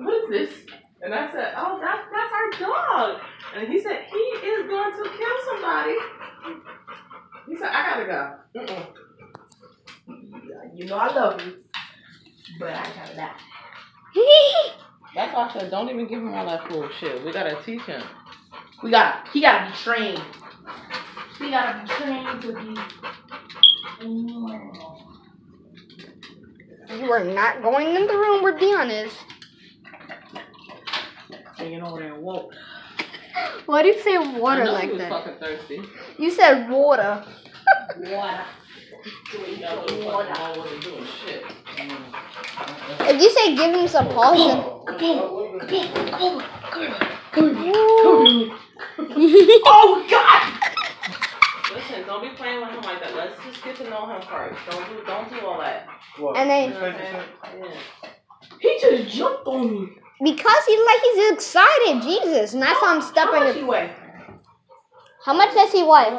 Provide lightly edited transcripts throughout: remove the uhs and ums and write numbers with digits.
what is this? And I said, oh, that's our dog. And he said, he is going to kill somebody. He said, I gotta go. You know I love you, but I gotta die. That's why I said, don't even give him all that fool shit. We gotta teach him. He gotta be trained. He gotta be trained to be. You are not going in the room where Dion is. Hanging over there and woke. Why do you say water like he was that? Fucking thirsty. You said water. Water. Shit. If you say give him some poison. Oh God! Listen, don't be playing with him like that. Let's just get to know him first. Don't do all that. What? And then he just jumped on me. Because he's excited, Jesus, and that's how I'm stepping. How much he weigh? How much does he weigh?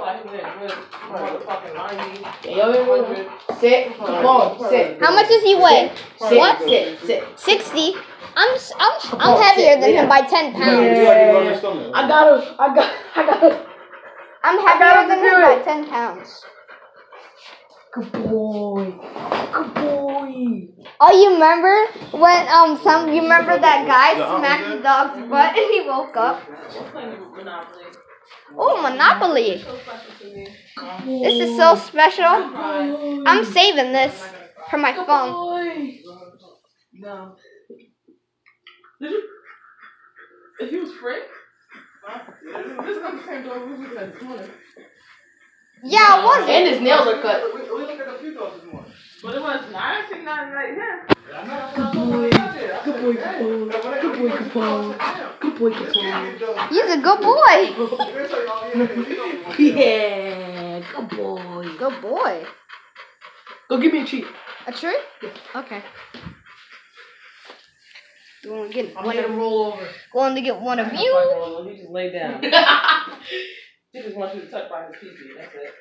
Sit. Come on, sit. How much does he weigh? What? Sit. 60. I'm heavier than him by 10 pounds. Yeah. I got it. I'm heavier than him by 10 pounds. Good boy. Oh, you remember when you remember that guy smacked the dog's butt and he woke up? Oh, Monopoly. This is so special. I'm saving this for my phone. No. He was free? This is not the same dog we looked at this morning. Yeah, it was. And his nails are cut. We looked at a few dogs this morning. But it was nice and not like him. Good boy, He's a good boy. Yeah, good boy. Good boy. Go give me a treat. A treat? Okay. Going to get I'm gonna roll over. Going to get one of you. He just lay down. He just wants you to touch by his pee-pee. That's it.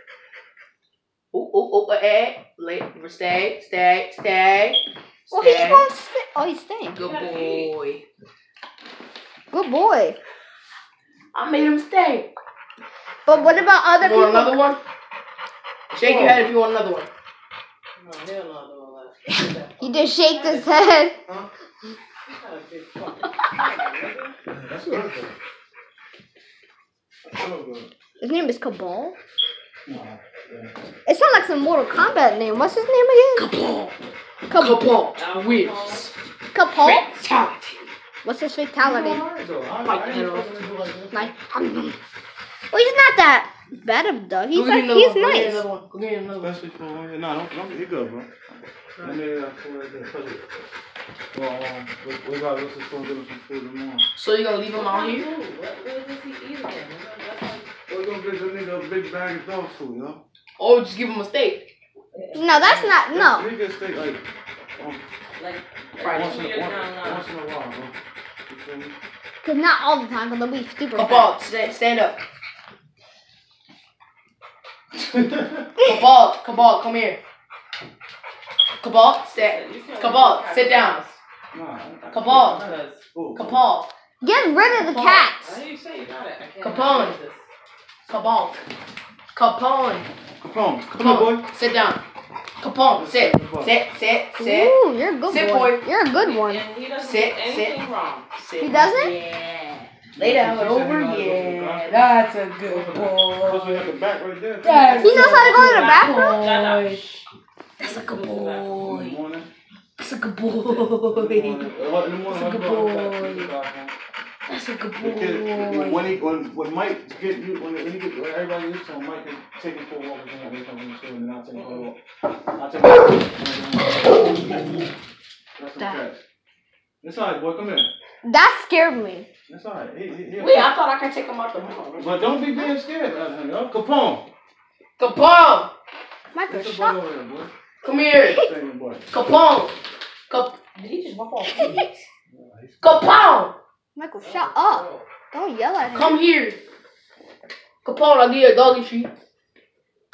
Stay. Well, he won't stay. Oh, he's staying. Good boy. Good boy. I made him stay. But what about other You people? want another one? Shake your head if you want another one. No, hell no. He just shaked his head. Huh? That's good. His name is Cabal. No, yeah. It sounds like some Mortal Kombat name. What's his name again? Cabal. Wins. Cabal? Fatality. What's his fatality? Bite the head off. Like, well, he's not that bad of a dog. He's nice. Go get another one. Especially for no, don't get good, bro. And then we got to listen to some food tomorrow. So you gonna leave him out here? We're gonna get that nigga a big bag of dog food, you know? Or just give him a steak? No, that's not. No. We get steak like Friday. once in a while, bro. You feel me? Cause not all the time, cause they'll be super Cabal, fat. stand up. Cabal, come here. Cabal, sit down. Cabal. Get rid of the cats. Capone. Capone, come on, boy. Sit down. Capone, sit. Ooh, you're a good Sit, boy. boy. You're a good one. Sit. He doesn't? Yeah. Lay down over. Yeah. That's a good Plus we boy. have the back right there. He knows how to go to the bathroom? That's a good boy. In the morning. That's a good boy. In the morning. That's a good boy. When Mike get you, when everybody used to him, Mike can take him for a walk and then I'll take him for a walk. I'll take him for a walk. That's some cats. It's alright, boy, come here. That scared me. It's alright. Wait, I thought I could take him out the room. But don't be being scared. Capone. Michael, Get the shut butt up. over here, boy. Come here. Stay in the butt. Capone. Did he just walk off? Capone. Michael, shut up. Don't yell at him. Come here. Capone, I'll give you a doggy treat.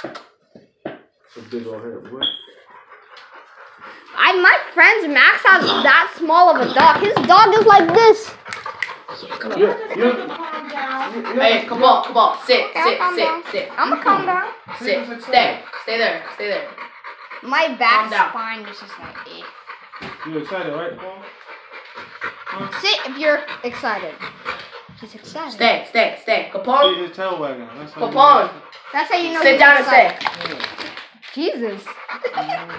It's a big old hair, boy. My friend's Max has that small of a dog. His dog is like this. Hey, come on. Sit. I'ma calm down. Sit. Stay there. My back Calm down. spine is just like You excited, right, Paul? Sit if you're excited. He's excited. Stay. See Capone. his tail wagging. That's how Capone. That's how you know Sit he's down and excited. stay. Jesus.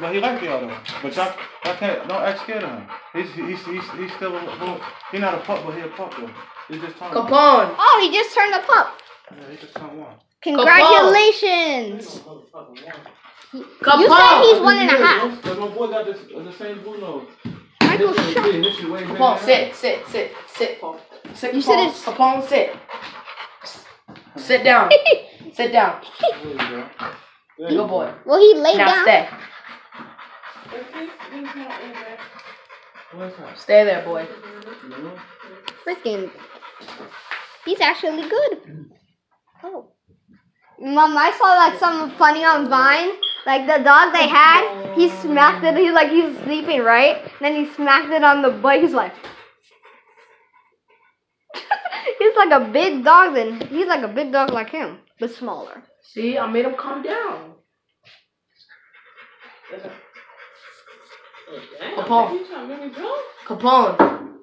But he like y'all though. But y'all can't, don't act scared of him. He's still a little, he's not a pup, but he a pup though. He's just turned one. Capone. Oh, he just turned a pup. Yeah, he just turned one. Congratulations. You said Capone. he's 1.5. Cause my boy got the same blue nose. Michael, This shut is big. This is way bigger. Capone, sit, Paul. Sit, You Capone. said it's- Capone, sit. Sit down. Sit down. There you go. There you Good boy. Well, he laid Now down. stay. What's that? Stay there, boy. Freaking. He's actually good. Oh. Mom, I saw like something funny on Vine. Like the dog they had, he smacked it. He was sleeping, right? And then he smacked it on the butt. He's like, he's like a big dog. Then he's like a big dog like him, but smaller. See, I made him calm down. Capone.